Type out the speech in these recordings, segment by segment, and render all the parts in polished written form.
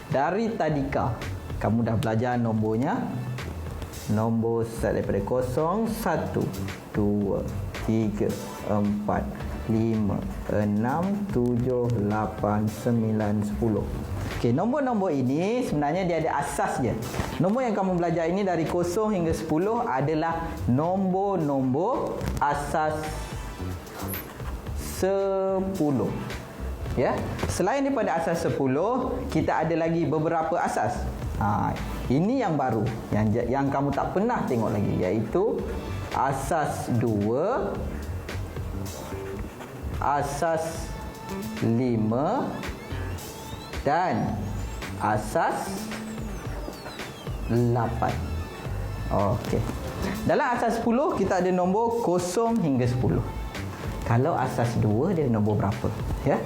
Dari tadika, kamu dah belajar nombornya. Nombor start daripada 0, 1, 2, 3, 4, 5, 6, 7, 8, 9, 10. Okey, nombor-nombor ini sebenarnya dia ada asas je. Nombor yang kamu belajar ini dari 0 hingga 10 adalah nombor-nombor asas 10. Ya. Selain daripada asas 10, kita ada lagi beberapa asas. Ini yang baru, yang kamu tak pernah tengok lagi, iaitu asas 2, asas 5 dan asas 8. Okey. Dalam asas 10 kita ada nombor 0 hingga 10. Kalau asas 2 dia nombor berapa? Ya.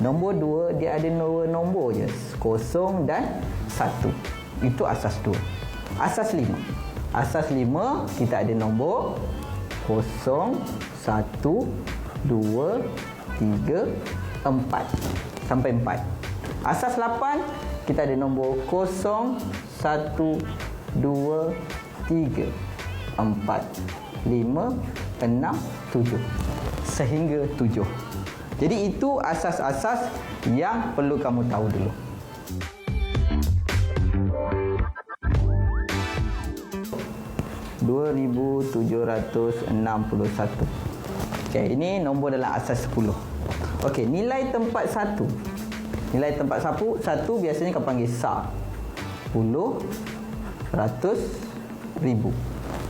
Nombor 2 dia ada nombor je, 0 dan 1. Itu asas 2. Asas 5. Asas 5 kita ada nombor 0, 1, 2, 3, 4 sampai 4. Asas 8 kita ada nombor 0, 1, 2, 3, 4, 5, 6, 7 sehingga 7. Jadi itu asas-asas yang perlu kamu tahu dulu. (2,761). Okey, ini nombor dalam asas 10. Okey, nilai tempat 1. Nilai tempat 1 biasanya kau panggil SAR. 10, ratus, ribu.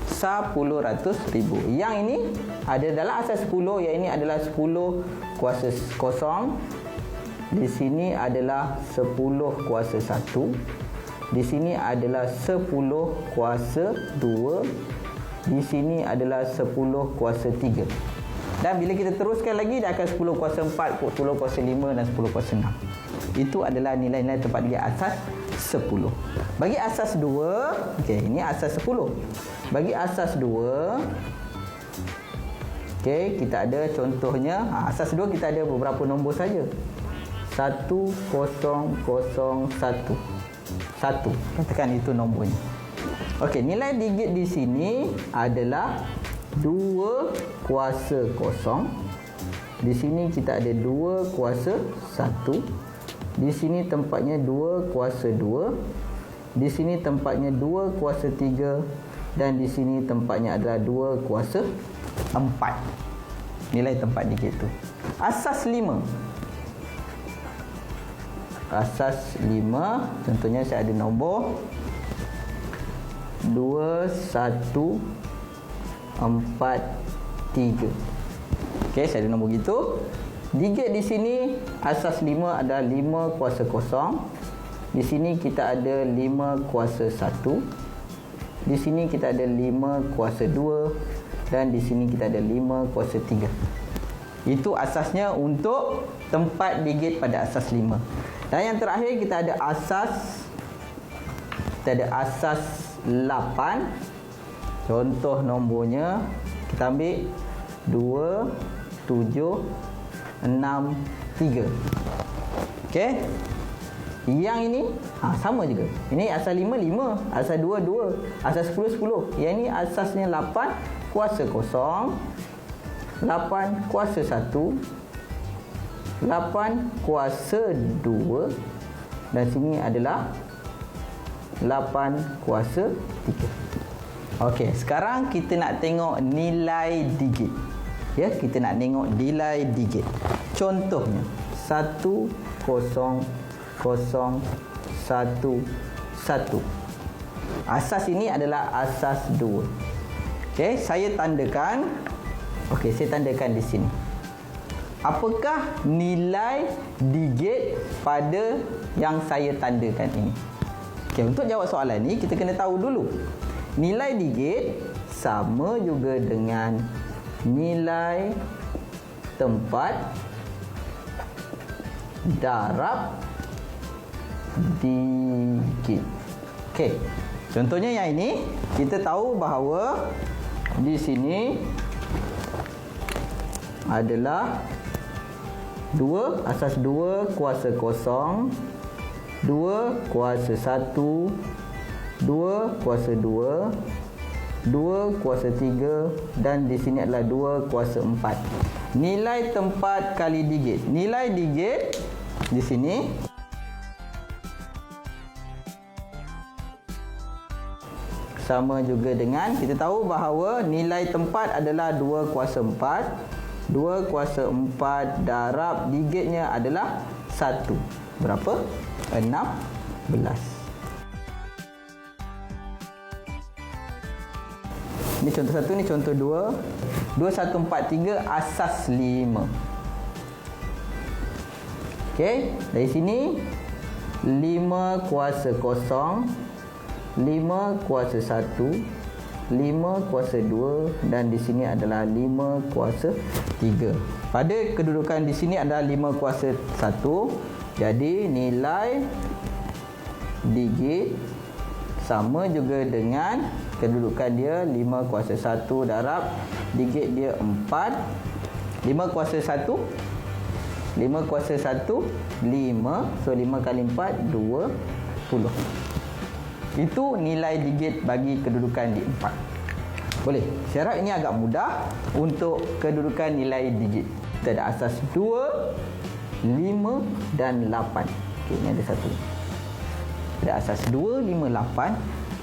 SAR 10, ratus, ribu. Yang ini ada dalam asas 10, yang ini adalah 10 kuasa 0. Di sini adalah 10 kuasa 1. Di sini adalah 10 kuasa 2. Di sini adalah 10 kuasa 3. Dan bila kita teruskan lagi, dia akan 10 kuasa 4, 10 kuasa 5 dan 10 kuasa 6. Itu adalah nilai-nilai tempat di asas 10. Bagi asas 2, okey, ini asas 10. Bagi asas 2, okey, kita ada contohnya. Asas 2 kita ada beberapa nombor saja. 1001. 1. Katakan itu nombornya. Okey, nilai digit di sini adalah 2 kuasa 0. Di sini kita ada 2 kuasa 1. Di sini tempatnya 2 kuasa 2. Di sini tempatnya 2 kuasa 3. Dan di sini tempatnya adalah 2 kuasa 4. Nilai tempat digit itu. Asas 5. Asas 5, contohnya saya ada nombor 2, 1, 4, 3. Okey, saya ada nombor gitu. Digit di sini asas 5 adalah 5 kuasa 0. Di sini kita ada 5 kuasa 1. Di sini kita ada 5 kuasa 2 dan di sini kita ada 5 kuasa 3. Itu asasnya untuk tempat digit pada asas 5. Dan yang terakhir kita ada asas 8. Contoh nombornya kita ambil 2, 7, 6, 3. Okey. Yang ini sama juga. Ini asas 5, 5. Asas 2, 2. Asas 10, 10. Yang ini asasnya 8 kuasa 0. 8 kuasa 1. 8 kuasa 2. Dan sini adalah 8 kuasa 3. Okey, sekarang kita nak tengok nilai digit. Ya, kita nak tengok nilai digit. Contohnya 1, 0, 0, 1, 1. Asas ini adalah asas 2. Okey, saya tandakan. Okey, saya tandakan di sini. Apakah nilai digit pada yang saya tandakan ini? Okey, untuk jawab soalan ni kita kena tahu dulu. Nilai digit sama juga dengan nilai tempat darab digit. Okey. Contohnya yang ini, kita tahu bahawa di sini adalah 2, asas 2 kuasa 0. 2 kuasa 1, 2 kuasa 2, 2 kuasa 3 dan di sini adalah 2 kuasa 4. Nilai tempat kali digit. Nilai digit di sini sama juga dengan kita tahu bahawa nilai tempat adalah 2 kuasa 4. 2 kuasa 4 darab digitnya adalah 1. Berapa? 16. Ini contoh 1, ni contoh 2. 2, 1, 4, 3 asas 5. Okey, dari sini 5 kuasa 0, 5 kuasa 1, 5 kuasa 2 dan di sini adalah 5 kuasa 3. Pada kedudukan di sini adalah 5 kuasa 1. Jadi nilai digit sama juga dengan kedudukan dia 5 kuasa 1 darab digit dia 4. 5 kuasa 1, 5 kuasa 1 5. So 5 kali 4 20. Itu nilai digit bagi kedudukan di 4. Boleh. Saya harap ini agak mudah untuk kedudukan nilai digit. Kita ada asas 2, 5 dan 8. Okey, ini ada satu. Ada asas 2, 5, 8.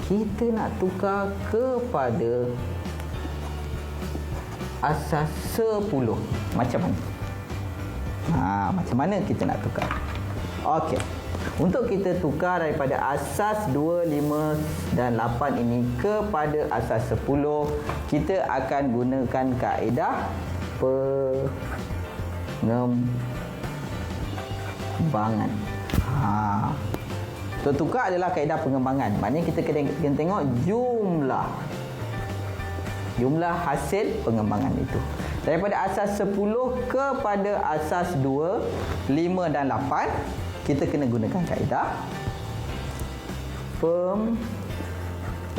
Kita nak tukar kepada asas 10. Macam mana? Macam mana kita nak tukar? Okey. Untuk kita tukar daripada asas 2, 5 dan 8 ini kepada asas 10, kita akan gunakan kaedah pengembangan. Untuk tukar adalah kaedah pengembangan. Maknanya kita kena tengok jumlah hasil pengembangan itu. Daripada asas 10 kepada asas 2, 5 dan 8, kita kena gunakan kaedah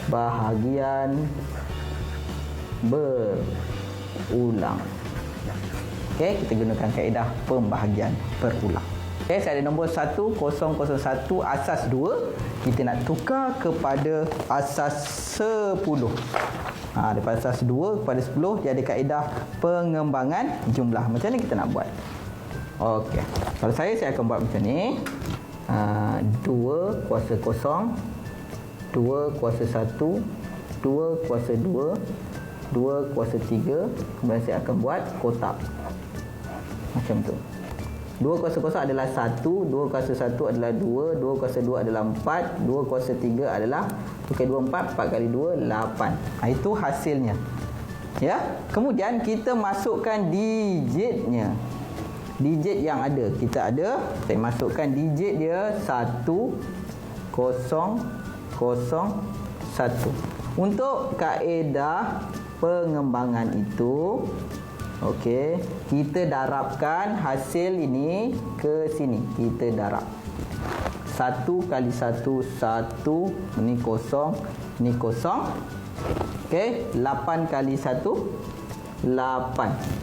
pembahagian berulang. Okey, kita gunakan kaedah pembahagian berulang. Okey, saya ada nombor 1001 asas 2. Kita nak tukar kepada asas 10. Daripada asas 2 kepada 10, dia ada kaedah pengembangan jumlah. Macam mana kita nak buat? Okey. Kalau saya akan buat macam ni. 2 kuasa 0, 2 kuasa 1, 2 kuasa 2, 2 kuasa 3. Kemudian saya akan buat kotak. Macam tu. 2 kuasa 0 adalah 1, 2 kuasa 1 adalah 2, 2 kuasa 2 adalah 4, 2 kuasa 3 adalah 2 4, 4 kali 2, 8. Itu hasilnya. Ya. Kemudian kita masukkan digitnya. Digit yang ada. Saya masukkan digit dia 1, 0, 0, 1. Untuk kaedah pengembangan itu, okey, kita darabkan hasil ini ke sini. Kita darab. 1 kali 1, 1. Ini 0. Ini 0. Okey, 8 kali 1, 8.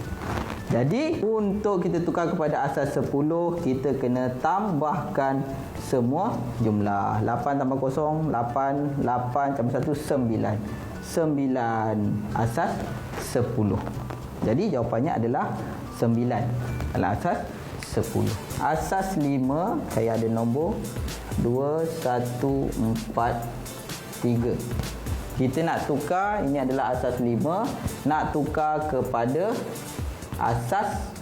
Jadi, untuk kita tukar kepada asas 10, kita kena tambahkan semua jumlah. 8 tambah 0, 8. 8 tambah 1, 9. 9 asas 10. Jadi jawapannya adalah 9 dalam asas 10. Asas 5, saya ada nombor 2, 1, 4, 3. Kita nak tukar, ini adalah asas 5, nak tukar kepada asas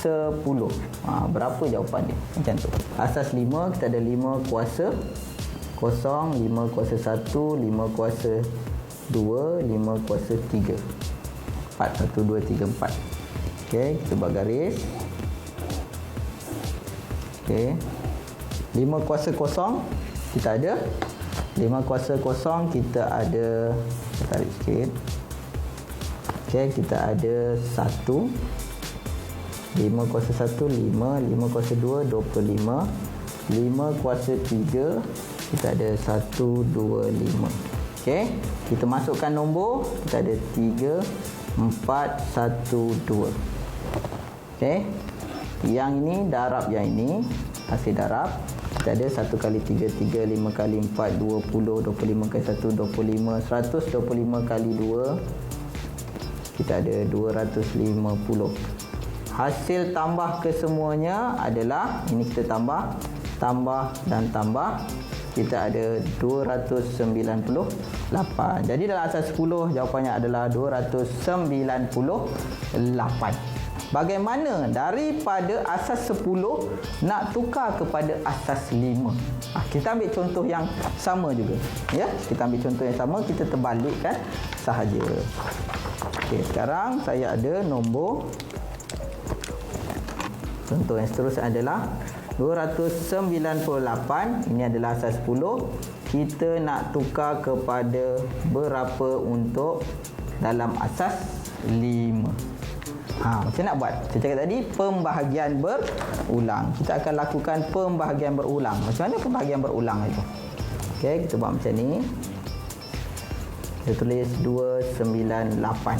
10. Berapa jawapan dia? Macam tu. Asas 5, kita ada 5 kuasa 0, 5 kuasa 1, 5 kuasa 2, 5 kuasa 3. 4, 1, 2, 3, 4. Okey, kita buat garis. Okey. 5 kuasa 0 kita ada. 5 kuasa 0 kita ada, tarik sikit. Okey, kita ada 1. 5 kuasa 1, 5. 5 kuasa 2, 25. 5 kuasa 3 kita ada 1, 2, 5. Okey, kita masukkan nombor. Kita ada 3, 4, 1, 2. Okey. Yang ini darab yang ini. Hasil darab. Kita ada 1 kali 3, 3, 5 kali 4, 20, 25 kali 1, 25, 125 kali 2, kita ada 250. Hasil tambah kesemuanya adalah, ini kita tambah dan tambah, kita ada 298. Jadi dalam asas 10 jawapannya adalah 298. Bagaimana daripada asas 10 nak tukar kepada asas 5? Kita ambil contoh yang sama juga. Ya, kita ambil contoh yang sama, kita terbalikkan sahaja. Okey, sekarang saya ada nombor. Contoh yang seterusnya adalah 298. Ini adalah asas 10. Kita nak tukar kepada berapa untuk dalam asas 5? Macam nak buat? Saya cakap tadi pembahagian berulang. Kita akan lakukan pembahagian berulang. Macam mana pembahagian berulang itu? Okey, kita buat macam ni. Kita tulis 298.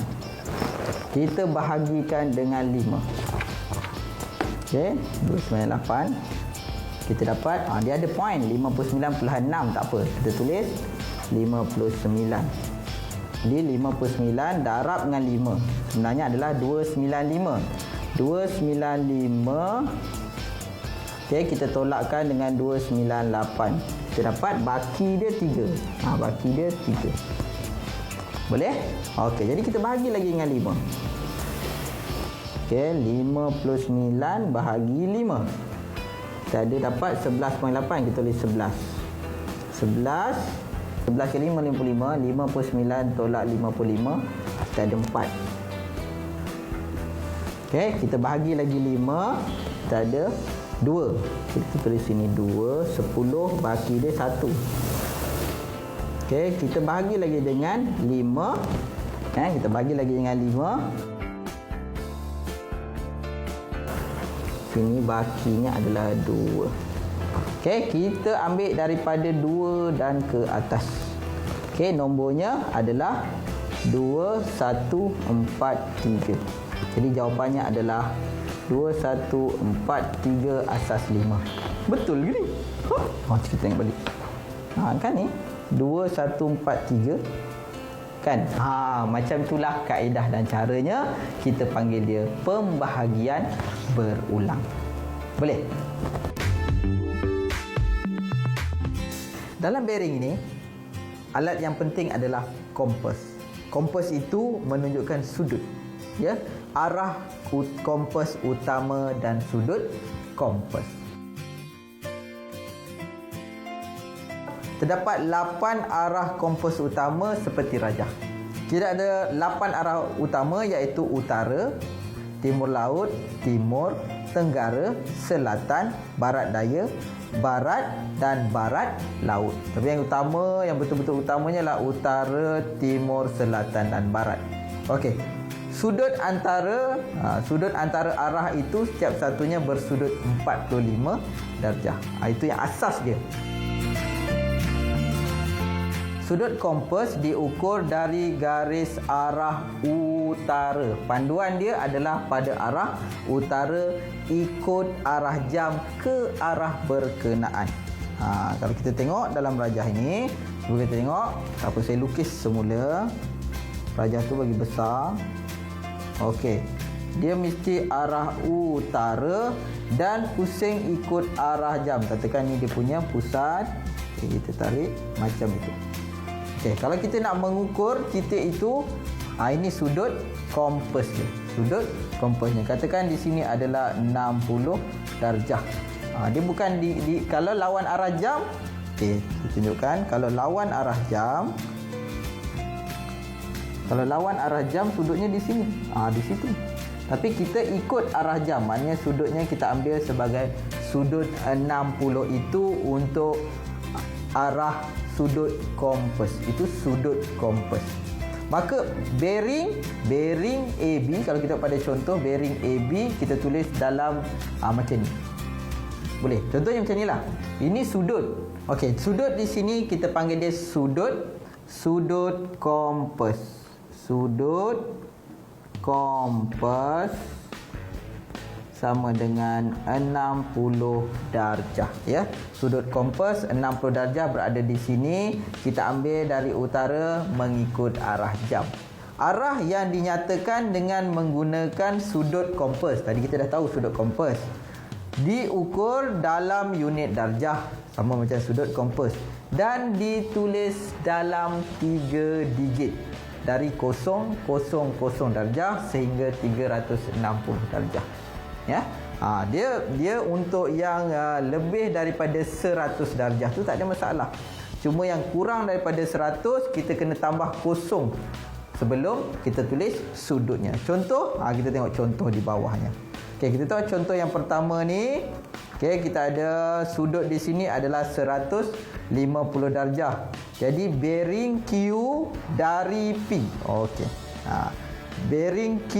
Kita bahagikan dengan 5. Okey, 298. Kita dapat, dia ada point 59.6, tak apa. Kita tulis 59. Jadi 59 darab dengan 5. Sebenarnya adalah 295. 295. Okey, kita tolakkan dengan 298. Kita dapat baki dia 3. Baki dia 3. Boleh? Okey, jadi kita bahagi lagi dengan 5. Okey, 59 bahagi 5. Kita ada dapat 11.8. Kita tulis 11. 11 kali 5, 55. 59 tolak 55. Kita ada 4. Okey, kita bahagi lagi 5. Kita ada 2. Kita tulis sini 2. 10 baki dia 1. Okey, kita bahagi lagi dengan 5. Kita bahagi lagi dengan 5. Sini bakinya adalah 2. Okey, kita ambil daripada 2 dan ke atas. Okey, nombornya adalah 2143. Jadi jawapannya adalah 2143 asas 5. Betul ke ni? Kita tengok balik. Kan ni 2143 kan? Macam itulah kaedah dan caranya kita panggil dia pembahagian berulang. Boleh? Dalam bearing ini, alat yang penting adalah kompas. Kompas itu menunjukkan sudut, ya, arah kompas utama dan sudut kompas. Terdapat 8 arah kompas utama seperti rajah. Kita ada 8 arah utama, iaitu utara, timur laut, timur, tenggara, selatan, barat daya, barat dan barat laut. Tapi yang utama, yang betul-betul utamanya adalah utara, timur, selatan dan barat. Okey. Sudut antara arah itu setiap satunya bersudut 45 darjah. Itu yang asas dia. Sudut kompas diukur dari garis arah utara. Panduan dia adalah pada arah utara, ikut arah jam ke arah berkenaan. Kalau kita tengok dalam rajah ini, cuba kita tengok. Apa saya lukis semula. Rajah tu bagi besar. Okey. Dia mesti arah utara dan pusing ikut arah jam. Katakan ni dia punya pusat. Okay, kita tarik macam itu. Okey, kalau kita nak mengukur titik itu, ini sudut kompas dia. Sudut kompasnya. Katakan di sini adalah 60 darjah. Dia bukan kalau lawan arah jam. Okey, kita tunjukkan kalau lawan arah jam. Kalau lawan arah jam, sudutnya di sini. Di situ. Tapi kita ikut arah jam. Maknanya sudutnya kita ambil sebagai sudut 60 itu untuk arah sudut kompas. Itu sudut kompas. Maka bearing AB, kalau kita pada contoh bearing AB, kita tulis dalam macam ni. Boleh. Contohnya macam inilah. Ini sudut. Okey, sudut di sini kita panggil dia sudut kompas. Sudut kompas sama dengan 60 darjah ya. Sudut kompas 60 darjah berada di sini. Kita ambil dari utara mengikut arah jam. Arah yang dinyatakan dengan menggunakan sudut kompas. Tadi kita dah tahu sudut kompas. Diukur dalam unit darjah sama macam sudut kompas dan ditulis dalam 3 digit. Dari 000 darjah sehingga 360 darjah. Ya. Dia untuk yang lebih daripada 100 darjah tu tak ada masalah. Cuma yang kurang daripada 100 kita kena tambah kosong sebelum kita tulis sudutnya. Contoh, kita tengok contoh di bawahnya. Okey, kita tahu contoh yang pertama ni. Okey, kita ada sudut di sini adalah 150 darjah. Jadi bearing Q dari P. Okey. Bearing Q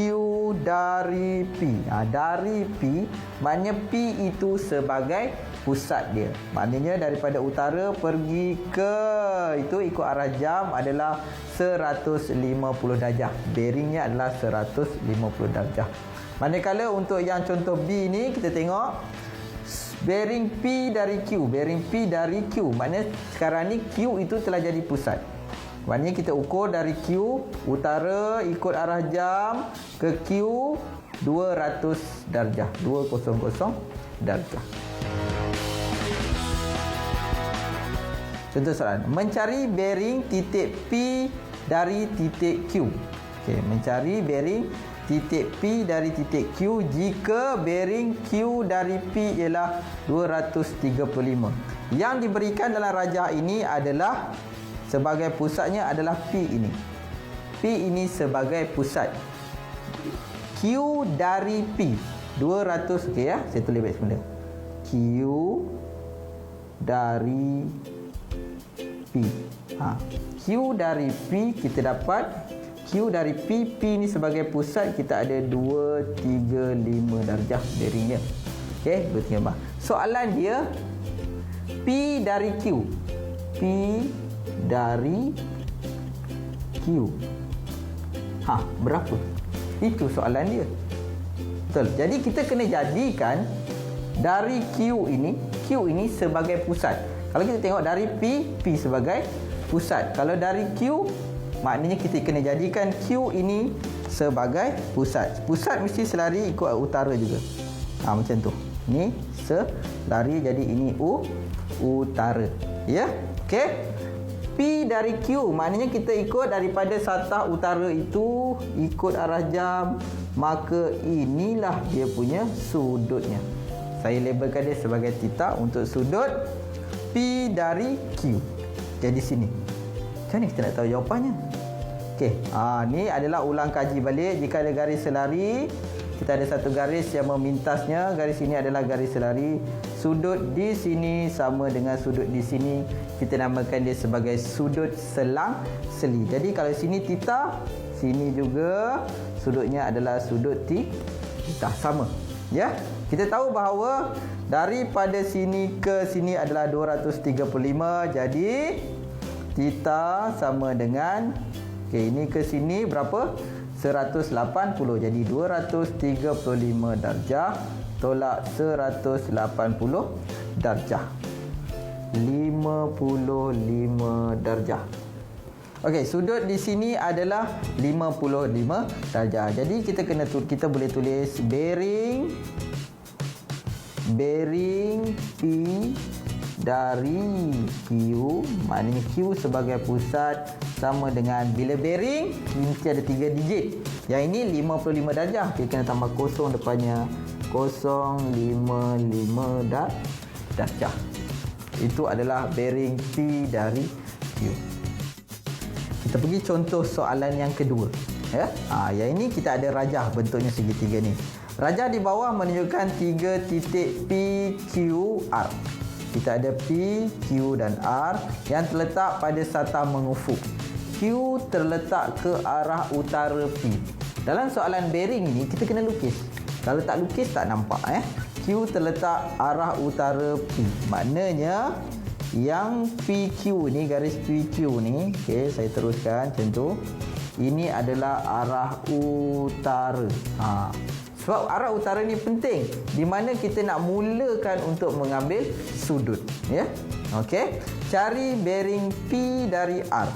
dari P. Dari P, maknanya P itu sebagai pusat dia. Maknanya daripada utara pergi ke itu ikut arah jam adalah 150 darjah. Bearingnya adalah 150 darjah. Manakala untuk yang contoh B ni kita tengok bearing P dari Q. Bearing P dari Q. Maknanya sekarang ni Q itu telah jadi pusat. Maknanya kita ukur dari Q utara ikut arah jam ke Q 200 darjah. 200 darjah. Contoh soalan. Mencari bearing titik P dari titik Q. Okey, mencari bearing titik P dari titik Q jika bearing Q dari P ialah 235. Yang diberikan dalam rajah ini adalah sebagai pusatnya adalah P ini. P ini sebagai pusat. Q dari P 200. Okey ya, saya tulis baik semula. Q dari P. Q dari P kita dapat Q dari P. P ni sebagai pusat kita ada 235 darjah bearingnya. Okey, 235. Soalan dia P dari Q. P dari Q. Berapa? Itu soalan dia. Betul. Jadi kita kena jadikan dari Q ini sebagai pusat. Kalau kita tengok dari P sebagai pusat. Kalau dari Q, maknanya kita kena jadikan Q ini sebagai pusat. Pusat mesti selari ikut utara juga. Macam tu. Ni selari jadi ini utara. Ya. Okey. P dari Q maknanya kita ikut daripada satah utara itu ikut arah jam, maka inilah dia punya sudutnya. Saya labelkan dia sebagai theta untuk sudut P dari Q. Jadi sini. Macam ni kita nak tahu jawapannya. Okey, ni adalah ulang kaji balik. Jika ada garis selari, kita ada satu garis yang memintasnya. Garis ini adalah garis selari. Sudut di sini sama dengan sudut di sini. Kita namakan dia sebagai sudut selang seli. Jadi kalau sini theta, sini juga sudutnya adalah sudut theta. Sama. Ya. Kita tahu bahawa daripada sini ke sini adalah 235. Jadi theta sama dengan ini ke sini berapa? 180. Jadi 235 darjah tolak 180 darjah. 55 darjah. Okey, sudut di sini adalah 55 darjah. Jadi kita boleh tulis bearing P dari Q, maknanya Q sebagai pusat sama dengan bila bearing mesti ada 3 digit. Yang ini 55 darjah. Kita kena tambah kosong depannya. 055 darjah. Itu adalah bearing P dari Q. Kita pergi contoh soalan yang kedua. Ya. Yang ini kita ada rajah bentuknya segitiga ni. Rajah di bawah menunjukkan 3 titik P, Q, R. Kita ada P, Q dan R yang terletak pada satah mengufuk. Q terletak ke arah utara P. Dalam soalan bearing ini kita kena lukis. Kalau tak lukis tak nampak. Q terletak arah utara P. Maknanya yang PQ ni, garis PQ ni, okey, saya teruskan macam tu. Ini adalah arah utara. Sebab arah utara ni penting, di mana kita nak mulakan untuk mengambil sudut, ya. Okey, cari bearing P dari R.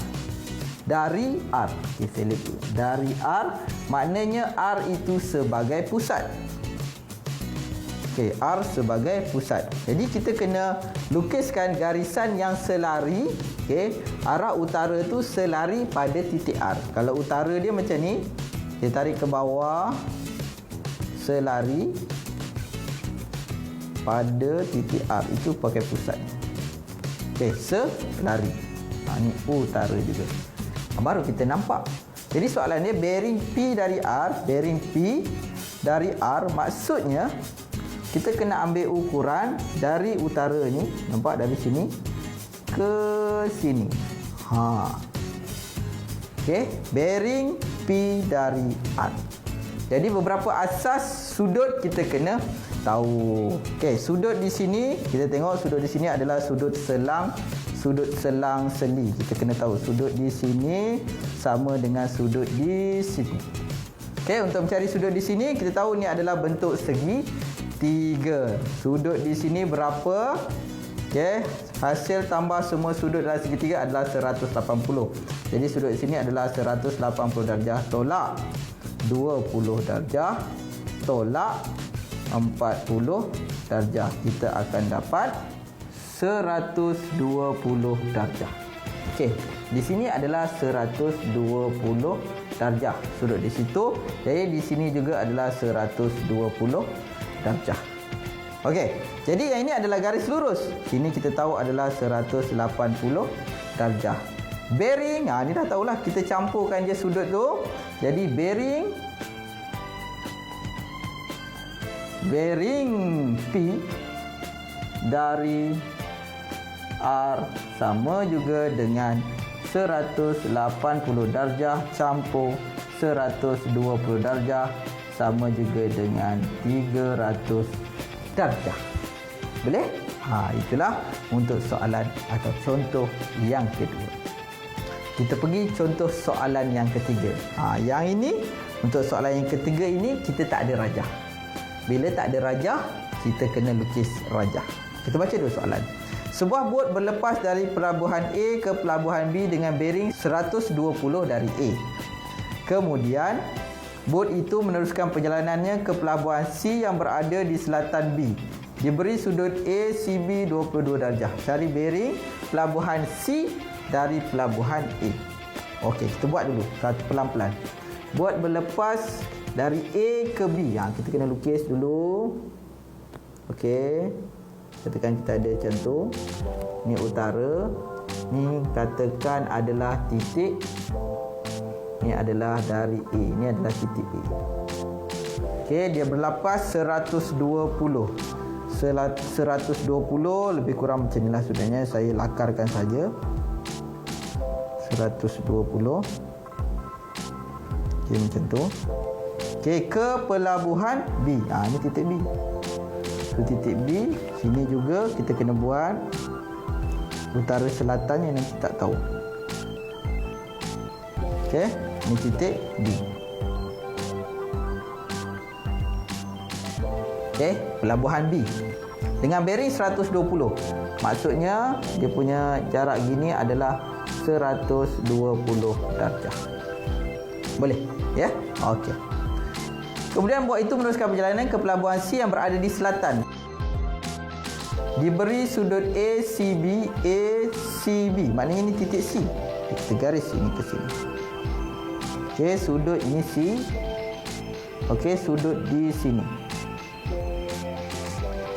Dari R. Okey, saya lihat. Dari R, maknanya R itu sebagai pusat. Okey, R sebagai pusat. Jadi kita kena lukiskan garisan yang selari. Okey, arah utara tu selari pada titik R. Kalau utara dia macam ni, dia tarik ke bawah, selari pada titik R, itu pakai pusat. Okey, selari. Ni utara juga. Baru kita nampak. Jadi soalan dia bearing P dari R, bearing P dari R, maksudnya kita kena ambil ukuran dari utara ni, nampak, dari sini ke sini. Okey, bearing P dari R. Jadi beberapa asas sudut kita kena tahu. Okey, sudut di sini, kita tengok sudut di sini adalah sudut selang seli. Kita kena tahu sudut di sini sama dengan sudut di sini. Okey, untuk mencari sudut di sini, kita tahu ni adalah bentuk segi tiga. Sudut di sini berapa? Okey, hasil tambah semua sudut dalam segitiga adalah 180. Jadi sudut di sini adalah 180 darjah tolak 20 darjah tolak 40 darjah. Kita akan dapat 120 darjah. Okey, di sini adalah 120 darjah sudut di situ. Jadi di sini juga adalah 120 darjah. Okey, jadi yang ini adalah garis lurus. Sini kita tahu adalah 180 darjah. Bearing, ni dah tahulah, kita campurkan je sudut tu. Jadi bearing P dari R sama juga dengan 180 darjah campur 120 darjah sama juga dengan 300 darjah. Boleh? Itulah untuk soalan atau contoh yang kedua. Kita pergi contoh soalan yang ketiga. Yang ini, untuk soalan yang ketiga ini, kita tak ada rajah. Bila tak ada rajah, kita kena lukis rajah. Kita baca dulu soalan. Sebuah bot berlepas dari pelabuhan A ke pelabuhan B dengan bearing 120 dari A. Kemudian, bot itu meneruskan perjalanannya ke pelabuhan C yang berada di selatan B. Diberi sudut A, CB 22 darjah. Cari bearing pelabuhan C dari pelabuhan A. Okey, kita buat dulu pelan-pelan. Bot berlepas dari A ke B. Kita kena lukis dulu. Okey. Katakan kita ada macam tu. Ni utara. Ni katakan adalah titik. Ni adalah dari A. Ni adalah titik A. Okey, dia berlapas 120. 120 lebih kurang macam inilah sudahnya. Saya lakarkan saja. 120. Okey, macam tu. Okey, ke pelabuhan B. Ini titik B. So, titik B. Sini juga kita kena buat utara selatan yang nanti tak tahu. Okey, ini titik B. Okey, pelabuhan B dengan bearing 120. Maksudnya dia punya jarak gini adalah 120 darjah. Boleh? Ya? Okey. Kemudian bot itu meneruskan perjalanan ke pelabuhan C yang berada di selatan. Diberi sudut ACB. Maknanya ini titik C. Kita garis ini ke sini. Okey, sudut ini C. Okey, sudut di sini.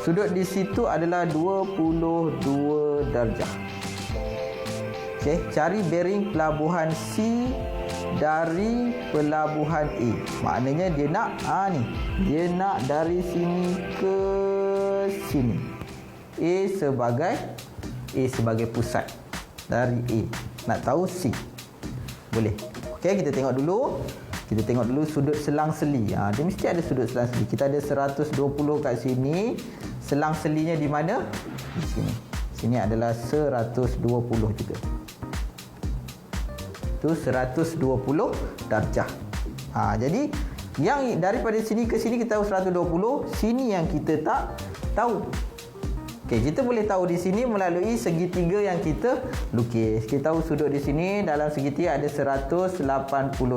Sudut di situ adalah 22 darjah. Okey, cari bearing pelabuhan C dari pelabuhan A. Maknanya dia nak dia nak dari sini ke sini. A sebagai pusat dari A. Nak tahu C. Boleh. Okey, kita tengok dulu. Kita tengok dulu sudut selang seli. Dia mesti ada sudut selang seli. Kita ada 120 kat sini. Selang selinya di mana? Di sini. Sini adalah 120 juga. Itu 120 darjah. Jadi Yang daripada sini ke sini kita tahu 120, sini yang kita tak tahu. Okey, kita boleh tahu di sini melalui segitiga yang kita lukis. Kita tahu sudut di sini dalam segitiga ada 180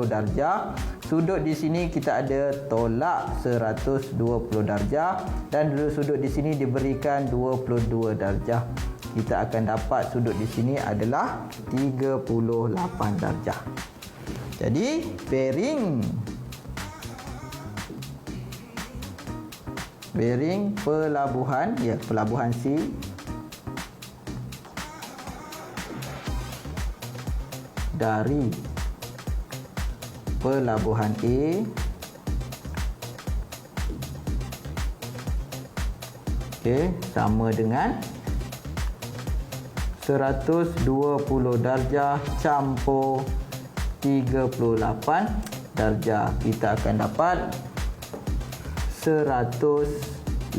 darjah. Sudut di sini kita ada tolak 120 darjah dan sudut di sini diberikan 22 darjah. Kita akan dapat sudut di sini adalah 38 darjah. Jadi, bearing pelabuhan, pelabuhan C dari pelabuhan A sama dengan 120 darjah campur 38 darjah. Kita akan dapat 158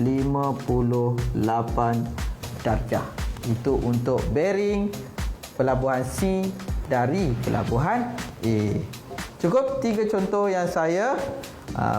darjah. Itu untuk bearing pelabuhan C dari pelabuhan A. Cukup 3 contoh yang saya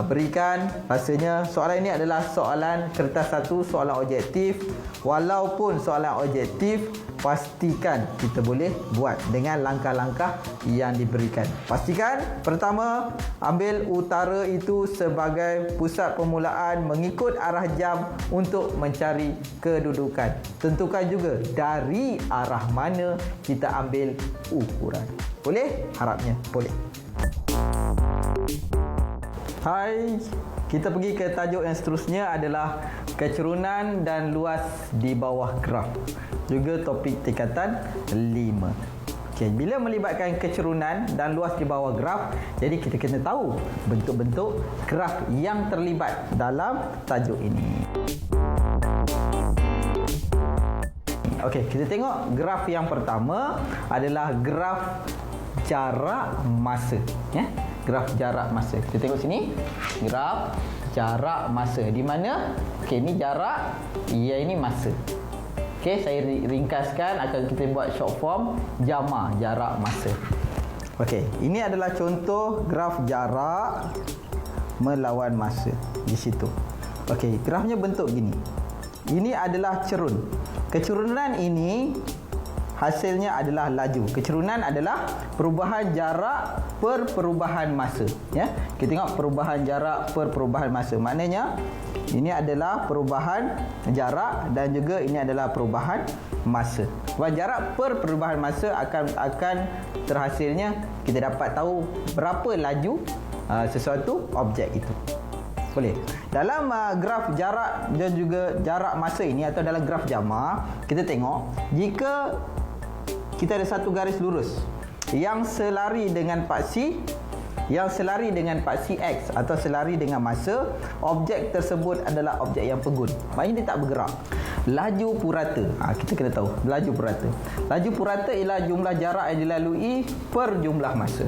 berikan. Rasanya soalan ini adalah soalan kertas 1, soalan objektif. Walaupun soalan objektif, pastikan kita boleh buat dengan langkah-langkah yang diberikan. Pastikan pertama, ambil utara itu sebagai pusat permulaan mengikut arah jam untuk mencari kedudukan. Tentukan juga dari arah mana kita ambil ukuran. Boleh? Harapnya boleh. Hai, kita pergi ke tajuk yang seterusnya adalah kecerunan dan luas di bawah graf. Juga topik tingkatan 5. Okey, bila melibatkan kecerunan dan luas di bawah graf, jadi kita kena tahu bentuk-bentuk graf yang terlibat dalam tajuk ini. Okey, kita tengok graf yang pertama adalah graf jarak masa, graf jarak masa. Kita tengok sini, graf jarak masa. Di mana? Okey, ini jarak, ini masa. Okey, saya ringkaskan, akan kita buat short form jama, jarak masa. Okey, ini adalah contoh graf jarak melawan masa di situ. Okey, grafnya bentuk gini. Ini adalah cerun. Kecerunan ini hasilnya adalah laju. Kecerunan adalah perubahan jarak per perubahan masa. Kita tengok perubahan jarak per perubahan masa. Maknanya ini adalah perubahan jarak dan juga ini adalah perubahan masa. Perubahan jarak per perubahan masa akan terhasilnya kita dapat tahu berapa laju sesuatu objek itu. Boleh. Dalam graf jarak dan juga jarak masa ini atau dalam graf jama, kita tengok jika kita ada satu garis lurus yang selari dengan paksi X atau selari dengan masa, objek tersebut adalah objek yang pegun. Maknanya dia tak bergerak. Laju purata. Kita kena tahu laju purata. Laju purata ialah jumlah jarak yang dilalui per jumlah masa.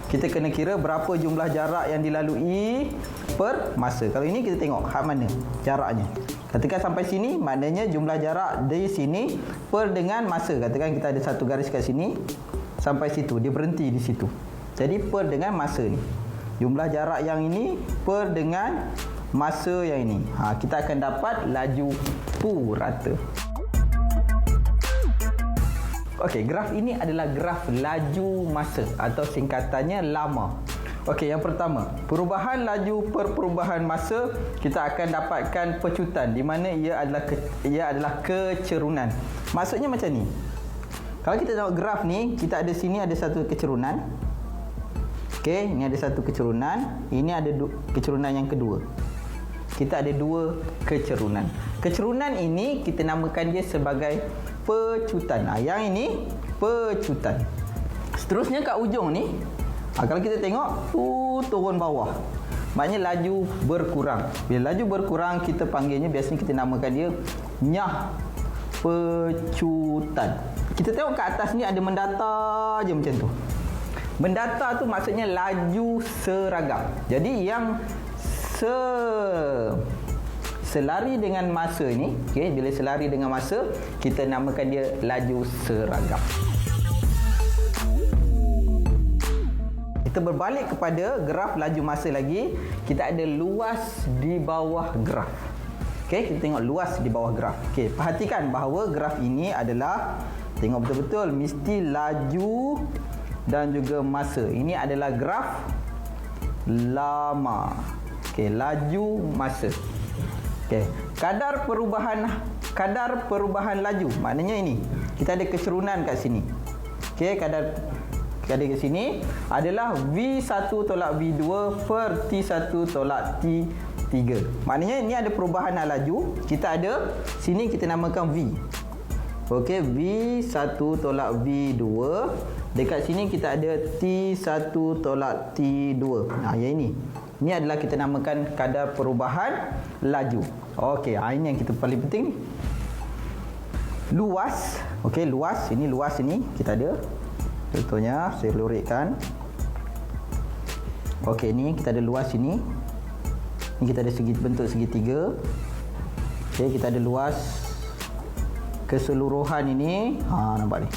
Kita kena kira berapa jumlah jarak yang dilalui per masa. Kalau ini kita tengok hak mana jaraknya. Katakan sampai sini, maknanya jumlah jarak dari sini per dengan masa. Katakan kita ada satu garis kat sini sampai situ, dia berhenti di situ. Jadi per dengan masa ni. Jumlah jarak yang ini per dengan masa yang ini. Kita akan dapat laju purata. Okey, graf ini adalah graf laju masa atau singkatannya lama. Okey, yang pertama, perubahan laju per perubahan masa, kita akan dapatkan pecutan di mana ia adalah kecerunan. Maksudnya macam ni. Kalau kita tengok graf ni, kita ada sini ada satu kecerunan. Okey, ini ada satu kecerunan, ini ada kecerunan yang kedua. Kita ada dua kecerunan. Kecerunan ini kita namakan dia sebagai pecutan. Yang ini pecutan. Seterusnya kat ujung ni, kalau kita tengok turun bawah, maknanya laju berkurang. Bila laju berkurang, kita panggilnya, biasanya kita namakan dia nyah pecutan. Kita tengok kat atas ni ada mendata je macam tu. Mendata tu maksudnya laju seragam. Jadi yang selari dengan masa ni, bila selari dengan masa, kita namakan dia laju seragam. Kita berbalik kepada graf laju masa lagi. Kita ada luas di bawah graf. Okey, kita tengok luas di bawah graf. Okey, perhatikan bahawa graf ini adalah, tengok betul-betul, mesti laju dan juga masa. Ini adalah graf lama. Okey, laju masa. Okey, kadar perubahan laju, maknanya ini. Kita ada kecerunan kat sini. Okey, kadar kat sini adalah V1 tolak V2 per T1 tolak T3. Maknanya ini ada perubahan laju. Kita ada sini kita namakan V. Okey, V1 tolak V2. Dekat sini kita ada T1 tolak T2. Nah, yang ini. Ini adalah kita namakan kadar perubahan laju. Okey, ini yang kita paling penting. Luas. Okey, luas. Ini luas ini kita ada. Contohnya saya lurikkan. Okey, ni kita ada luas ini. Ni kita ada bentuk segitiga. Okey, kita ada luas keseluruhan ini. Nampak ni.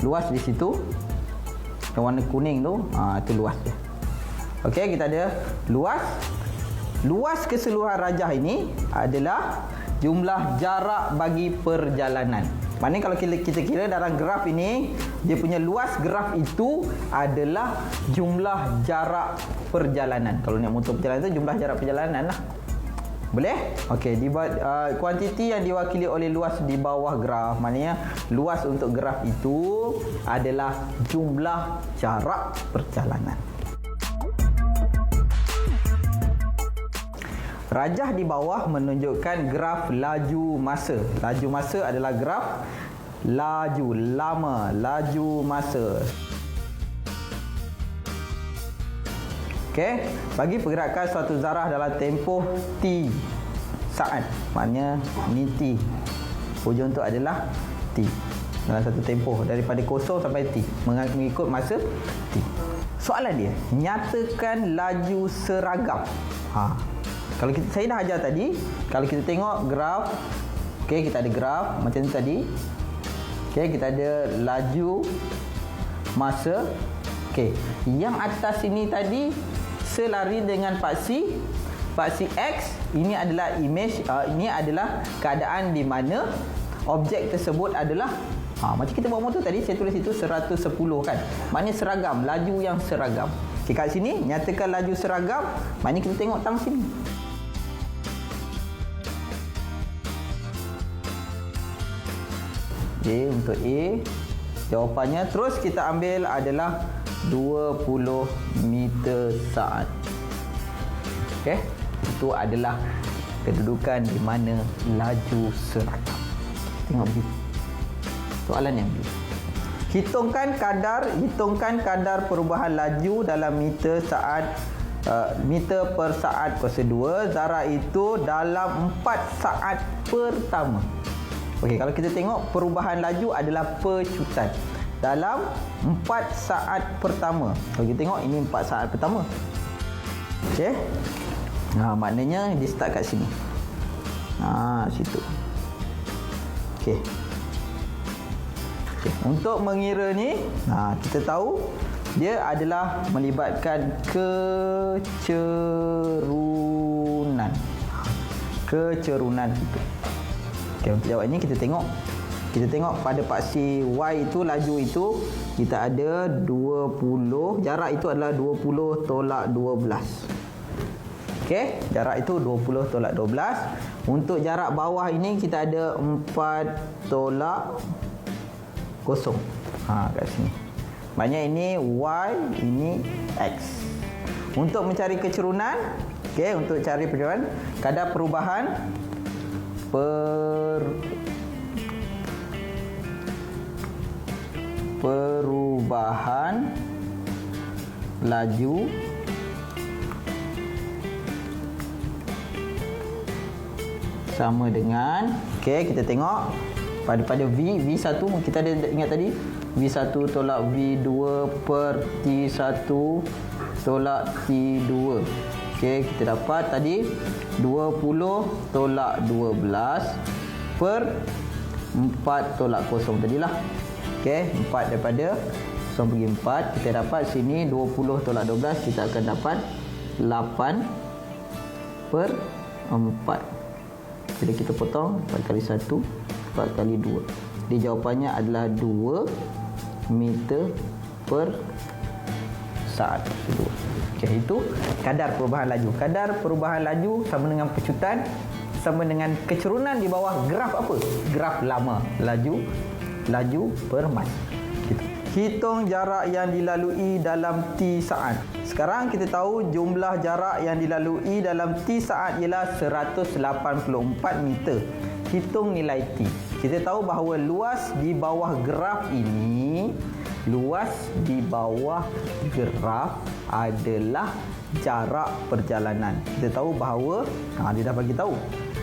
Luas di situ. Yang warna kuning tu, itu luas dia. Okey, kita ada luas. Luas keseluruhan rajah ini adalah jumlah jarak bagi perjalanan. Maknanya kalau kita kira dalam graf ini, dia punya luas graf itu adalah jumlah jarak perjalanan. Kalau naik motor perjalanan itu jumlah jarak perjalanan lah. Boleh? Okey, kuantiti yang diwakili oleh luas di bawah graf, maknanya luas untuk graf itu adalah jumlah jarak perjalanan. Rajah di bawah menunjukkan graf laju masa. Laju masa adalah graf laju lama, laju masa. Okey, bagi pergerakan suatu zarah dalam tempoh T saat. Maknanya ni T. Hujung tu adalah T. Dalam satu tempoh daripada 0 sampai T, mengikut masa T. Soalan dia, nyatakan laju seragam. Kalau saya dah ajar tadi, kalau kita tengok graf, okey, kita ada graf macam ni tadi. Okey, kita ada laju masa. Okey, yang atas ini tadi selari dengan paksi X. Ini adalah image, ini adalah keadaan di mana objek tersebut adalah macam kita bawa motor tadi, saya tulis itu 110 kan. Maknanya seragam, laju yang seragam. Okey, kat sini nyatakan laju seragam, maknanya kita tengok tang sini. Okey, untuk A jawapannya, terus kita ambil adalah 20 meter saat. Okey, itu adalah kedudukan di mana laju seragam. Tengok B. Soalan yang B. Hitungkan kadar perubahan laju dalam meter saat meter per saat kuasa 2 zarah itu dalam 4 saat pertama. Okey, kalau kita tengok perubahan laju adalah percutan dalam 4 saat pertama. Kalau kita tengok ini 4 saat pertama. Okey. Maknanya dia start kat sini. Situ. Okey. Okey, untuk mengira ni, kita tahu dia adalah melibatkan kecerunan. Kecerunan itu. Okey, untuk jawab ini kita tengok pada paksi Y itu, laju itu kita ada 20, jarak itu adalah 20 tolak 12. Okey, jarak itu 20 tolak 12. Untuk jarak bawah ini kita ada 4 tolak 0. Kat sini. Maknanya ini Y, ini X. Untuk mencari kecerunan, okey, untuk cari perjalanan, kadar perubahan laju sama dengan, okey, kita tengok pada V1 kita ada ingat tadi V1 tolak V2 per T1 tolak T2. Okey, kita dapat tadi 20 tolak 12 per 4 tolak 0 tadilah. Okey, 4 daripada kosong pergi 4. Kita dapat sini 20 tolak 12. Kita akan dapat 8/4. Jadi kita potong 4 kali 1, 4 kali 2. Jadi jawapannya adalah 2 meter per saat. Okey, itu kadar perubahan laju. Kadar perubahan laju sama dengan pecutan, sama dengan kecerunan di bawah graf apa? Graf lama. Laju per mas. Gitu. Hitung jarak yang dilalui dalam T saat. Sekarang kita tahu jumlah jarak yang dilalui dalam T saat ialah 184 meter. Hitung nilai T. Kita tahu bahawa luas di bawah graf ini, luas di bawah graf adalah jarak perjalanan. Kita tahu bahawa dia dah bagi tahu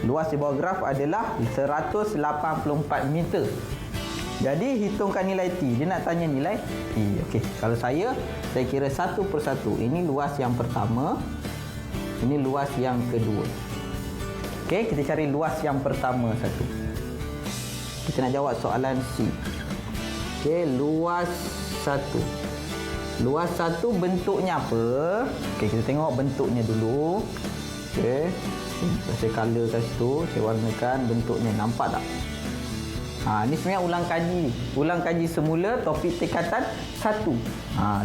luas di bawah graf adalah 184 meter. Jadi hitungkan nilai T. Dia nak tanya nilai T. Okey, kalau saya kira satu persatu. Ini luas yang pertama, ini luas yang kedua. Okey, kita cari luas yang pertama satu. Kita nak jawab soalan C. Okey, luas 1. Luas 1 bentuknya apa? Okey, kita tengok bentuknya dulu. Okey, saya colorkan situ, saya warnakan bentuknya. Nampak tak? Ini sebenarnya ulang kaji semula topik tingkatan 1.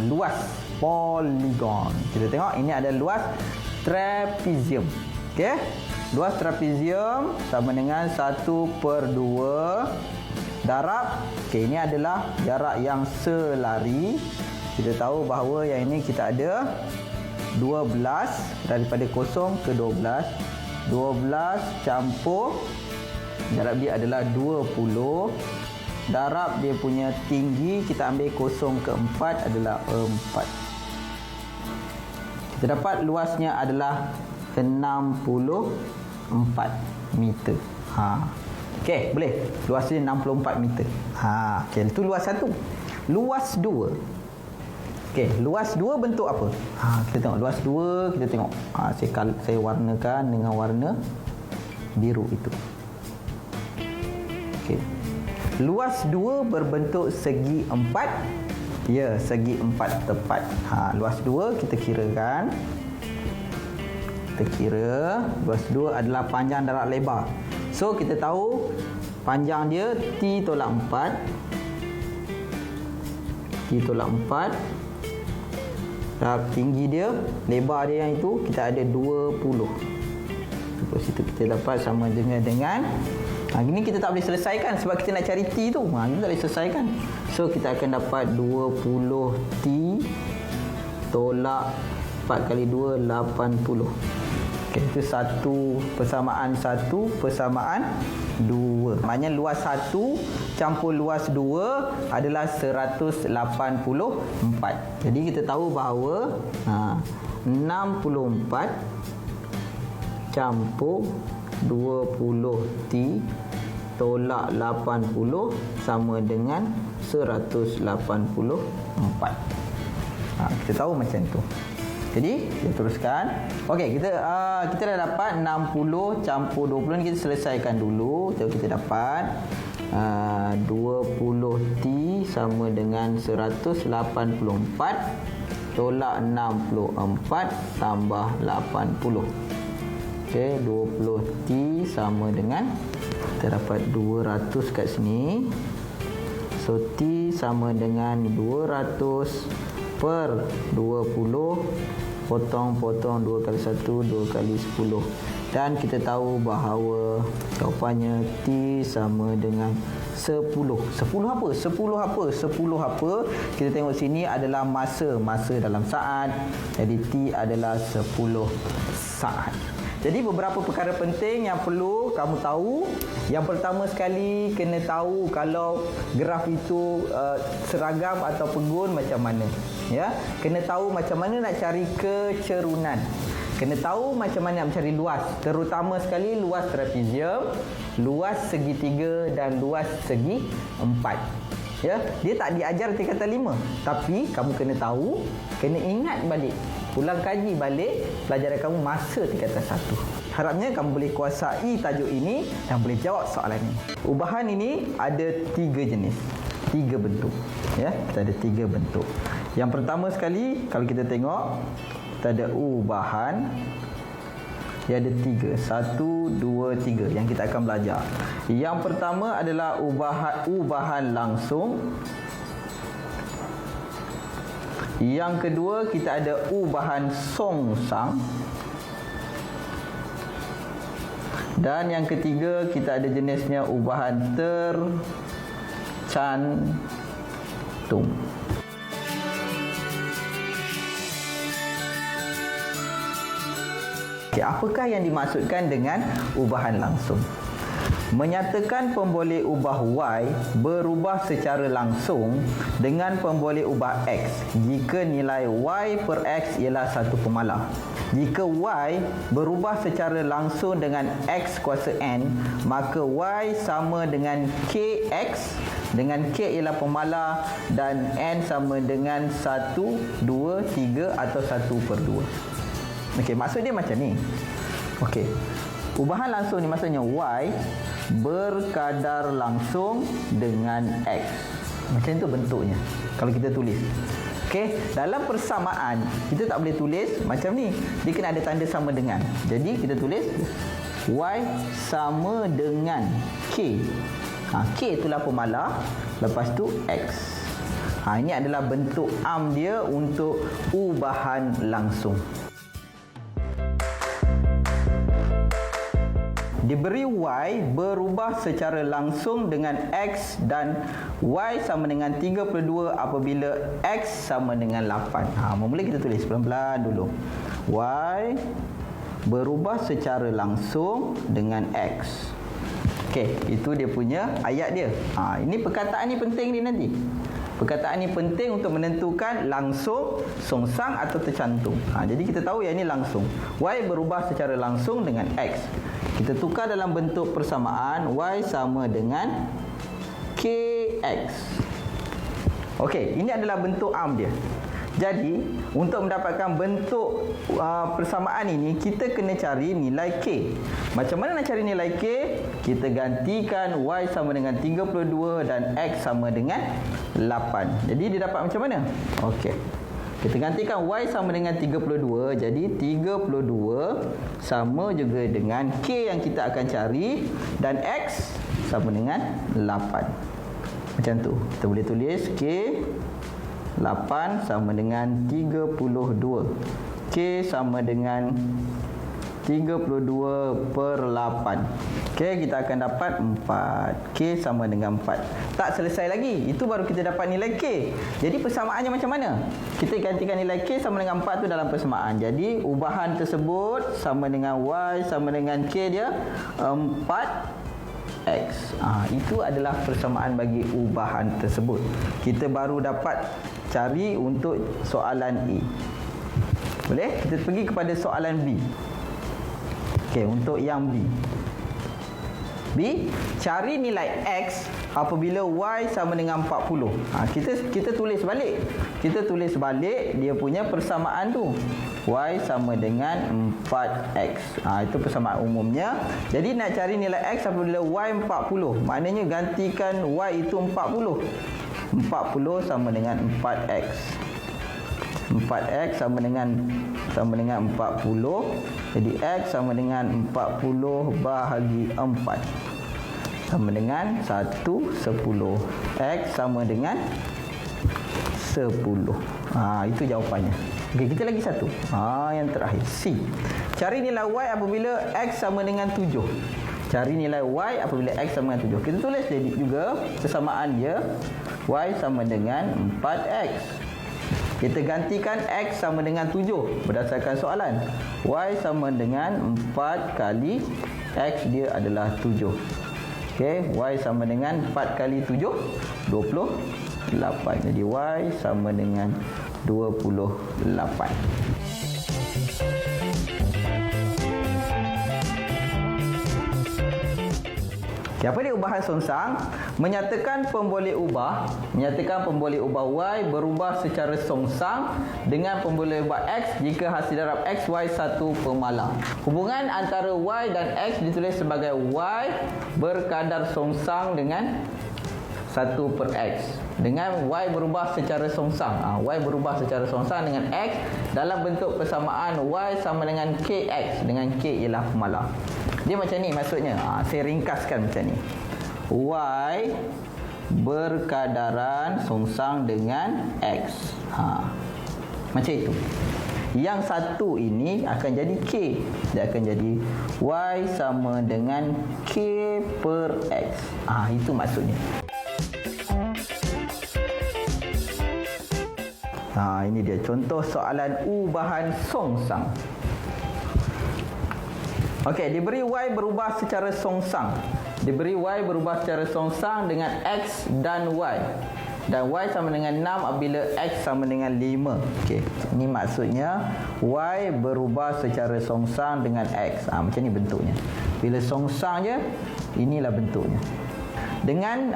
Luas poligon. Kita tengok ini ada luas trapezium. Okey. Luas trapezium sama dengan 1/2 darab. Okey, ini adalah jarak yang selari. Kita tahu bahawa yang ini kita ada 12 daripada 0 ke 12. 12 campur darab dia adalah 20. Darab dia punya tinggi, kita ambil 0 ke 4 adalah 4. Kita dapat luasnya adalah 64 meter. Okey, boleh. Luasnya 64 meter. Okey, itu luas 1. Luas 2. Okey, luas 2 bentuk apa? Kita tengok luas 2, kita tengok. Saya warnakan dengan warna biru itu. Okey. Luas 2 berbentuk segi 4. Ya, segi 4 tepat. Luas 2 kita kirakan. Kita kira luas 2 adalah panjang darab lebar. So kita tahu panjang dia T tolak 4. T tolak 4. Tinggi dia, lebar dia yang itu kita ada 20. Terus situ kita dapat sama dengan ini kita tak boleh selesaikan sebab kita nak cari T tu. Kita tak boleh selesaikan. So kita akan dapat 20 T tolak 4 kali 2 80. Okey, itu persamaan 2. Maknanya luas 1 campur luas 2 adalah 184. Jadi kita tahu bahawa 64 campur 20 T tolak 80 sama dengan 184. Kita tahu macam tu. Jadi kita teruskan. Okey, kita dah dapat 60 campur 20 ni kita selesaikan dulu. Kita dapat 20 T sama dengan 184 tolak 64 tambah 80. Okey, 20 T sama dengan kita dapat 200 kat sini. So T sama dengan 200 per 20 potong 2 kali 1 2 kali 10 dan kita tahu bahawa jawapannya T sama dengan 10 apa? 10 apa? Kita tengok sini adalah masa dalam saat. Jadi T adalah 10 saat. Jadi beberapa perkara penting yang perlu kamu tahu. Yang pertama sekali, kena tahu kalau graf itu seragam atau pegun macam mana. Ya, kena tahu macam mana nak cari kecerunan. Kena tahu macam mana nak mencari luas. Terutama sekali luas trapezium, luas segitiga dan luas segi 4. Ya, dia tak diajar tingkatan 5, tapi kamu kena tahu, kena ingat balik. Ulang kaji balik pelajaran kamu masa tingkatan 1. Harapnya kamu boleh kuasai tajuk ini dan boleh jawab soalan ini. Ubahan ini ada 3 jenis. 3 bentuk. Ya, kita ada 3 bentuk. Yang pertama sekali, kalau kita tengok, kita ada ubahan. Dia ada 3. 1, 2, 3 yang kita akan belajar. Yang pertama adalah ubahan langsung. Yang kedua, kita ada ubahan songsang. Dan yang ketiga, kita ada jenisnya ubahan tercantum. Okay, apakah yang dimaksudkan dengan ubahan langsung? Menyatakan pemboleh ubah Y berubah secara langsung dengan pemboleh ubah X jika nilai Y per X ialah satu pemalar. Jika Y berubah secara langsung dengan X kuasa N, maka Y sama dengan KX, dengan K ialah pemalar, dan N sama dengan 1, 2, 3 atau 1/2. Okey, maksud dia macam ni. Okey. Ubahan langsung ni maksudnya Y berkadar langsung dengan X. Macam tu bentuknya kalau kita tulis. Okey, dalam persamaan kita tak boleh tulis macam ni. Dia kena ada tanda sama dengan. Jadi kita tulis Y sama dengan K. K itulah pemalar, lepas tu X. Ini adalah bentuk am dia untuk ubahan langsung. Diberi Y berubah secara langsung dengan X dan Y sama dengan 32 apabila X sama dengan 8. Mula kita tulis pelan-pelan dulu. Y berubah secara langsung dengan X. Okey, itu dia punya ayat dia. Ini perkataan ni penting ni nanti. Perkataan ni penting untuk menentukan langsung, songsang atau tercantum. Jadi kita tahu yang ini langsung. Y berubah secara langsung dengan X. Kita tukar dalam bentuk persamaan, Y sama dengan KX. Okey, ini adalah bentuk am dia. Jadi, untuk mendapatkan bentuk persamaan ini, kita kena cari nilai K. Macam mana nak cari nilai K? Kita gantikan Y sama dengan 32 dan X sama dengan 8. Jadi, dia dapat macam mana? Okey. Kita gantikan Y sama dengan 32. Jadi 32 sama juga dengan K yang kita akan cari. Dan X sama dengan 8. Macam tu. Kita boleh tulis K 8 sama dengan 32. K sama dengan 32/8. Okey, kita akan dapat 4. K sama dengan 4. Tak selesai lagi. Itu baru kita dapat nilai K. Jadi persamaannya macam mana? Kita gantikan nilai K sama dengan 4 tu dalam persamaan. Jadi ubahan tersebut sama dengan Y sama dengan K dia 4X. Itu adalah persamaan bagi ubahan tersebut. Kita baru dapat cari untuk soalan A. Boleh? Kita pergi kepada soalan B. Okey, untuk yang B. B, cari nilai X apabila Y sama dengan 40. Kita tulis balik. Kita tulis balik dia punya persamaan tu. Y sama dengan 4X. Itu persamaan umumnya. Jadi nak cari nilai X apabila Y 40. Maknanya gantikan Y itu 40. 40 sama dengan 4X. 4X sama dengan 40. Jadi X sama dengan 40 bahagi 4. Sama dengan 1/10. X sama dengan 10. Itu jawapannya. Okey, kita lagi satu. Yang terakhir, C. Cari nilai Y apabila X sama dengan 7. Cari nilai Y apabila X sama dengan 7. Kita tulis juga persamaan dia. Y sama dengan 4X. Kita gantikan X sama dengan 7 berdasarkan soalan. Y sama dengan 4 kali X dia adalah 7. Okey, Y sama dengan 4 kali 7, 28. Jadi Y sama dengan 28. Okay, apa dia ubahan songsang? Menyatakan pemboleh ubah Y berubah secara songsang dengan pemboleh ubah X jika hasil darab X, Y satu pemalar. Hubungan antara Y dan X ditulis sebagai Y berkadar songsang dengan 1 per X. Dengan Y berubah secara songsang. Y berubah secara songsang dengan X dalam bentuk persamaan Y sama dengan KX. Dengan K ialah pemalar. Dia macam ni maksudnya. Saya ringkaskan macam ni. Y berkadaran songsang dengan X. Macam itu. Yang satu ini akan jadi K. Dia akan jadi Y sama dengan K per X. Itu maksudnya. Ini dia contoh soalan ubahan songsang. Okey, diberi Y berubah secara songsang. Diberi Y berubah secara songsang dengan X dan Y. Dan Y sama dengan 6 apabila X sama dengan 5. Okey, ini maksudnya Y berubah secara songsang dengan X. Macam ni bentuknya. Bila songsang je, inilah bentuknya. Dengan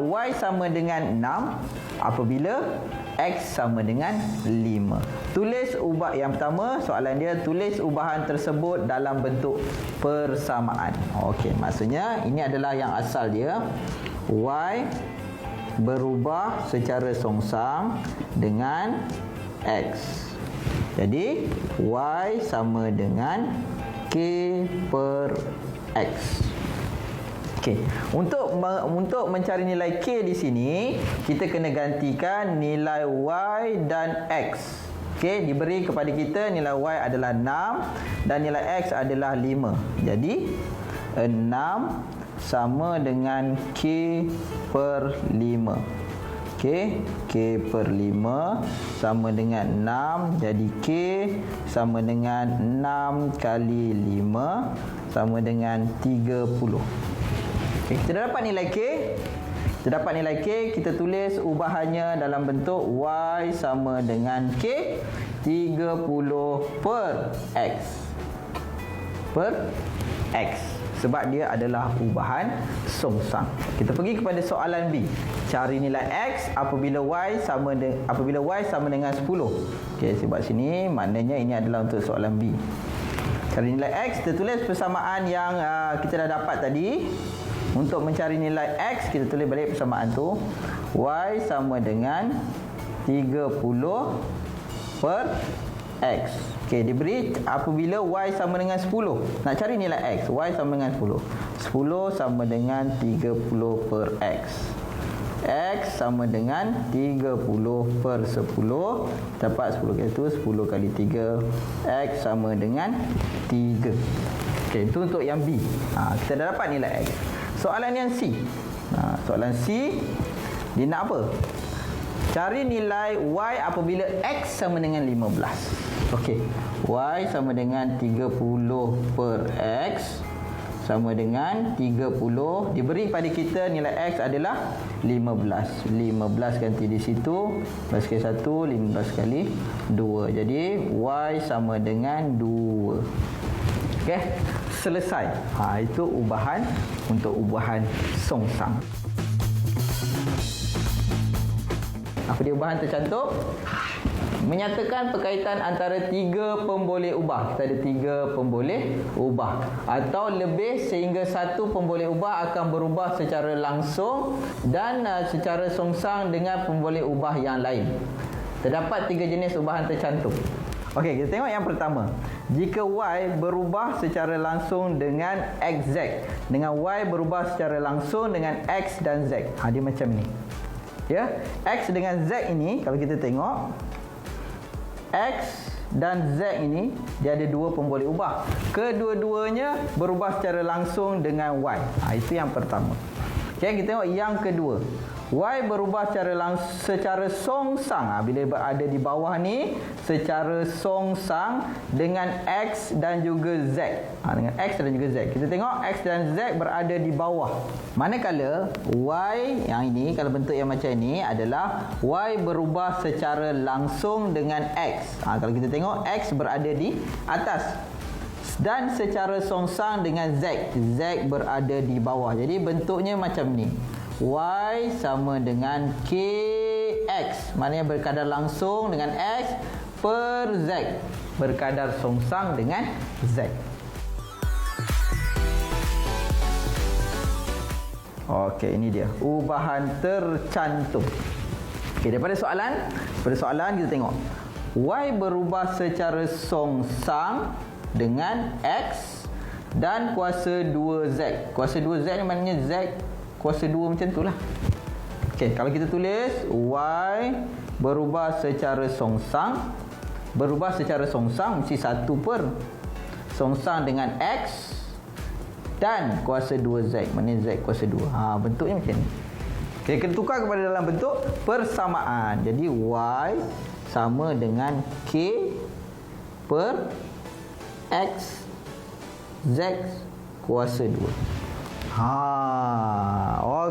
Y sama dengan 6 apabila X sama dengan 5. Tulis ubah yang pertama, soalan dia tulis ubahan tersebut dalam bentuk persamaan. Okey, maksudnya ini adalah yang asal dia. Y berubah secara songsang dengan X. Jadi Y sama dengan K per X. Okey, untuk mencari nilai K di sini, kita kena gantikan nilai Y dan X. Okey, diberi kepada kita nilai Y adalah 6 dan nilai X adalah 5. Jadi 6 sama dengan K per 5. Okey, K per 5 sama dengan 6. Jadi K sama dengan 6 kali 5 sama dengan 30. Okay, kita dah dapat nilai K. Kita dapat nilai K, kita tulis ubahannya dalam bentuk Y sama dengan K 30 per X. Per X. Sebab dia adalah ubahan songsang. Kita pergi kepada soalan B. Cari nilai X apabila Y sama dengan 10. Okey, saya buat sini, maknanya ini adalah untuk soalan B. Cari nilai X, kita tulis persamaan yang kita dah dapat tadi. Untuk mencari nilai X, kita tulis balik persamaan tu. Y sama dengan 30 per X. Okey, diberi apabila Y sama dengan 10. Nak cari nilai X, Y sama dengan 10. 10 sama dengan 30 per X. X sama dengan 30 per 10. Dapat 10 kali itu, 10 kali 3. X sama dengan 3. Okey, itu untuk yang B. Kita dah dapat nilai X. Soalan yang C. Soalan C, dia nak apa? Cari nilai Y apabila X sama dengan 15. Okey, Y sama dengan 30 per X sama dengan 30. Diberi pada kita nilai X adalah 15. 15 ganti di situ. 15 kali 1, 15 kali 2. Jadi Y sama dengan 2. Okey, selesai. Itu ubahan untuk ubahan songsang. Apa dia ubahan tercantum? Menyatakan perkaitan antara 3 pemboleh ubah. Kita ada 3 pemboleh ubah. Atau lebih sehingga 1 pemboleh ubah akan berubah secara langsung dan secara songsang dengan pemboleh ubah yang lain. Terdapat 3 jenis ubahan tercantum. Okey, kita tengok yang pertama. Jika Y berubah secara langsung dengan XZ, dengan Y berubah secara langsung dengan X dan Z. Dia macam ni. Ya, X dengan Z ini kalau kita tengok, X dan Z ini dia ada 2 pemboleh ubah. Kedua-duanya berubah secara langsung dengan Y. Itu yang pertama. Okey, kita tengok yang kedua. Y berubah secara songsang bila berada di bawah ni, secara songsang dengan X dan juga Z. Dengan X dan juga Z. Kita tengok X dan Z berada di bawah. Manakala Y yang ini, kalau bentuk yang macam ini adalah Y berubah secara langsung dengan X. Kalau kita tengok X berada di atas dan secara songsang dengan Z. Z berada di bawah. Jadi bentuknya macam ni. Y sama dengan KX. Maknanya berkadar langsung dengan X per Z. Berkadar songsang dengan Z. Okey, ini dia. Ubahan tercantum. Okey, daripada soalan kita tengok. Y berubah secara songsang dengan X dan kuasa 2Z. Kuasa 2Z ni maknanya Z kuasa 2 macam tu lah. Okey, kalau kita tulis Y berubah secara songsang. Berubah secara songsang mesti 1 per songsang dengan X dan kuasa 2Z. Maknanya Z kuasa 2. Bentuknya macam ni. Okey, kita tukar kepada dalam bentuk persamaan. Jadi Y sama dengan K per X Z kuasa 2.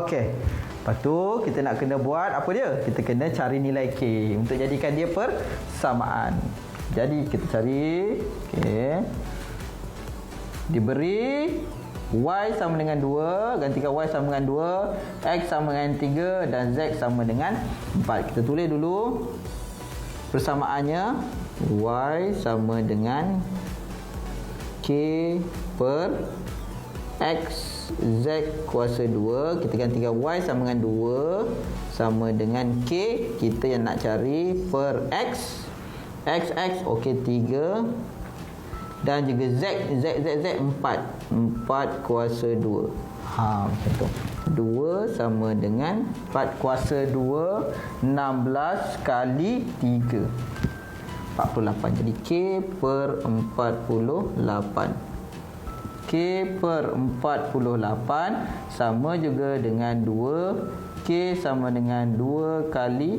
Okey. Lepas tu kita nak kena buat apa dia? Kita kena cari nilai K untuk jadikan dia persamaan. Jadi kita cari, okey. Diberi Y sama dengan 2, gantikan Y sama dengan 2, X sama dengan 3 dan Z sama dengan 4. Kita tulis dulu persamaannya. Y sama dengan K per X Z kuasa 2. Kita gantikan Y sama dengan 2 sama dengan K. Kita yang nak cari per X. X okey 3. Dan juga Z 4 kuasa 2. Macam tu. 2 sama dengan 4 kuasa 2, 16 kali 3. 48. Jadi K per 48. K per 48 sama juga dengan 2. K sama dengan 2 kali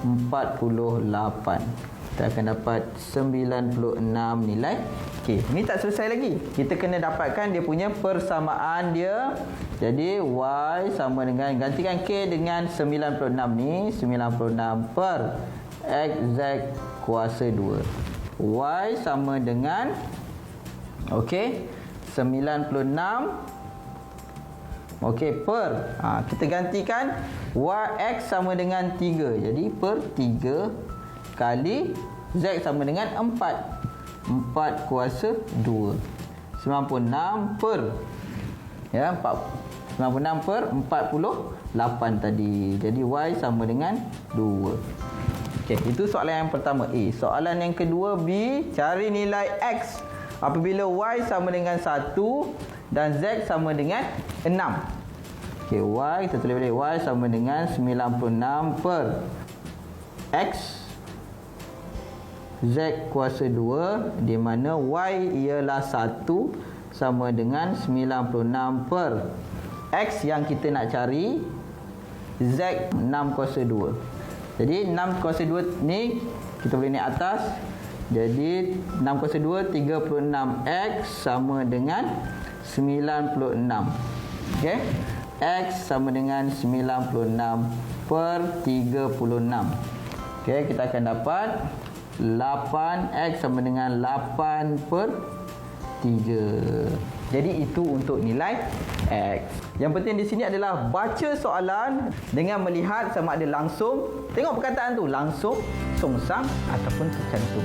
48. Kita akan dapat 96 nilai K. Ini tak selesai lagi. Kita kena dapatkan dia punya persamaan dia. Jadi Y sama dengan, gantikan K dengan 96 ni. 96 per X Z kuasa 2. Y sama dengan, okey, 96. Okey, per. Kita gantikan X sama dengan 3. Jadi per 3 kali Z sama dengan 4. 4 kuasa 2. 96 per 96 per 48 tadi. Jadi Y sama dengan 2. Okey, itu soalan yang pertama A. Soalan yang kedua B, cari nilai X apabila Y sama dengan 1 dan Z sama dengan 6. Okey, Y kita tulis balik. Y sama dengan 96 per X Z kuasa 2, di mana Y ialah 1 sama dengan 96 per X yang kita nak cari, Z 6 kuasa 2. Jadi 6 kuasa 2 ni kita boleh naik atas. Jadi 6 kuasa 2, 36X sama dengan 96. Okey, X sama dengan 96 per 36. Okey, kita akan dapat 8X sama dengan 8 per 3. Jadi itu untuk nilai X. Yang penting di sini adalah baca soalan dengan melihat sama ada langsung, tengok perkataan tu langsung, songsang ataupun tercantum.